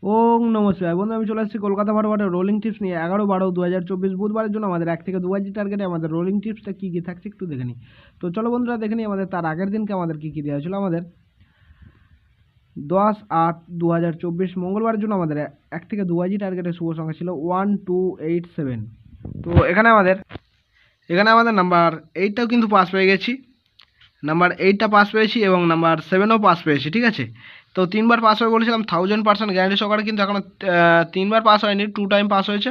ওং নমঃ শিবায়। বন্ধু আমি চলে আসছি কলকাতা ফরওয়ার্ডের রোলিং টিপস নিয়ে 11/12/2024 বুধবারের জন্য আমাদের 1 থেকে 2 টার্গেটে আমাদের রোলিং টিপসটা কী কী থাকছে একটু দেখে নিই। তো চলো বন্ধুরা দেখে নিই আমাদের তার আগের দিনকে আমাদের কী কী দেওয়া হয়েছিল। আমাদের 10/8/2024 মঙ্গলবারের জন্য আমাদের 1 থেকে 2 টার্গেটের শুভ সংখ্যা ছিল 1287। তো এখানে আমাদের নাম্বার 8টাও কিন্তু পাস পেয়ে গেছি, নাম্বার 8টা পাস পেয়েছি এবং নাম্বার 7ও পাস পেয়েছি, ঠিক আছে। তো 3বার পাস হয়ে বলেছিলাম 1000% গ্যারান্টি সহকারে, কিন্তু এখনও 3বার পাস হয়নি, 2 টাইম পাস হয়েছে।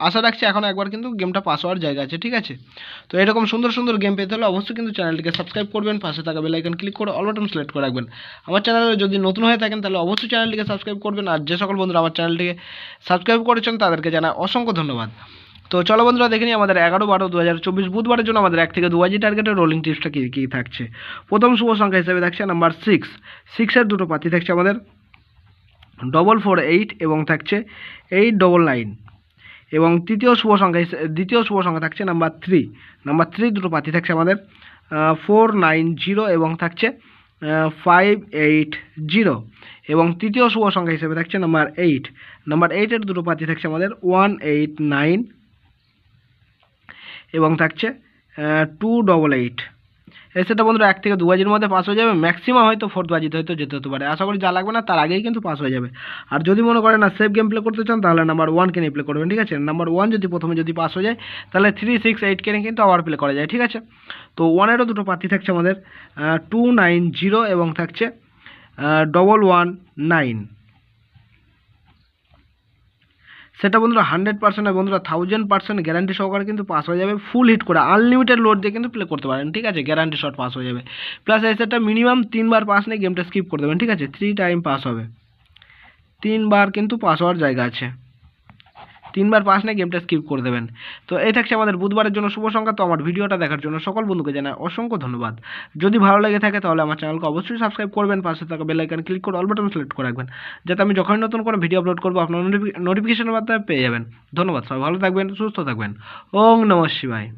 আশা রাখছি এখন একবার কিন্তু গেমটা পাস হওয়ার জায়গা আছে, ঠিক আছে। তো এরকম সুন্দর সুন্দর গেম পেতে হলে অবশ্যই কিন্তু চ্যানেলটিকে সাবস্ক্রাইব করবেন, পাশে থাকা বেল আইকন ক্লিক করে অল বাটন সিলেক্ট করে রাখবেন। আমার চ্যানেলে যদি নতুন হয়ে থাকেন তাহলে অবশ্যই চ্যানেলটিকে সাবস্ক্রাইব করবেন, আর যে সকল বন্ধুরা আমার চ্যানেলটিকে সাবস্ক্রাইব করেছেন তাদেরকে জানাই অসংখ্য ধন্যবাদ। তো চলো বন্ধুরা দেখে নিই আমাদের 11/12/2024 বুধবারের জন্য আমাদের 1 থেকে 2 টার্গেটের রোলিং টিপসটা কী কী থাকছে। প্রথম শুভ সংখ্যা হিসেবে থাকছে নাম্বার 6 দুটো পাতি থাকছে আমাদের 448 এবং থাকছে 899। এবং দ্বিতীয় শুভ সংখ্যা থাকছে নাম্বার 3 দুটো পাতি থাকছে আমাদের 490 এবং থাকছে 580। এবং তৃতীয় শুভ সংখ্যা হিসেবে থাকছে নাম্বার 8 দুটো পাতি থাকছে আমাদের 189 এবং থাকছে 288। সেটা বন্ধুরা 1 থেকে 2 বাজির মধ্যে পাস হয়ে যাবে, ম্যাক্সিমাম হয়তো 4th বাজিতে হয়তো যেতে হতে পারে, আশা করি যা লাগবে না তার আগেই কিন্তু পাস হয়ে যাবে। আর যদি মনে করেন না সেফ গেম প্লে করতে চান তাহলে নাম্বার 1কে নিয়ে প্লে করবেন, ঠিক আছে। নাম্বার 1 যদি প্রথমে যদি পাস হয়ে যায় তাহলে 3, 6, 8কে নিয়ে কিন্তু আবার প্লে করা যায়, ঠিক আছে। তো 1এরও দুটো পাতি থাকছে আমাদের 290 এবং থাকছে 119। সেটা বন্ধুরা 100% বন্ধুরা 1000% গ্যারান্টি সহকারে কিন্তু পাস হয়ে যাবে, ফুল হিট করে আনলিমিটেড লোড দিয়ে কিন্তু প্লে করতে পারেন, ঠিক আছে। গ্যারান্টি শট পাস হয়ে যাবে। প্লাস এই সেটটা মিনিমাম 3বার পাস নিয়ে গেমটা স্কিপ করে দেবেন, ঠিক আছে। 3 টাইম পাস হবে, 3বার কিন্তু পাস হওয়ার জায়গা আছে, 3বার পাস নিয়ে গেমটা স্কিপ করে দেবেন। তো এই থাকছে আমাদের বুধবারের জন্য শুভ সংখ্যা। তো আমার ভিডিওটা দেখার জন্য সকল বন্ধুকে জানাই অসংখ্য ধন্যবাদ। যদি ভালো লেগে থাকে তাহলে আমার চ্যানেলকে অবশ্যই সাবস্ক্রাইব করবেন, পাশে থাকা বেল আইকন ক্লিক করে অল বাটন সিলেক্ট করে রাখবেন, যাতে আমি যখনই নতুন কোনো ভিডিও আপলোড করবো আপনার নোটিফিকেশনের মাধ্যমে পেয়ে যাবেন। ধন্যবাদ, সবাই ভালো থাকবেন, সুস্থ থাকবেন। ওং নমঃ শিবায়।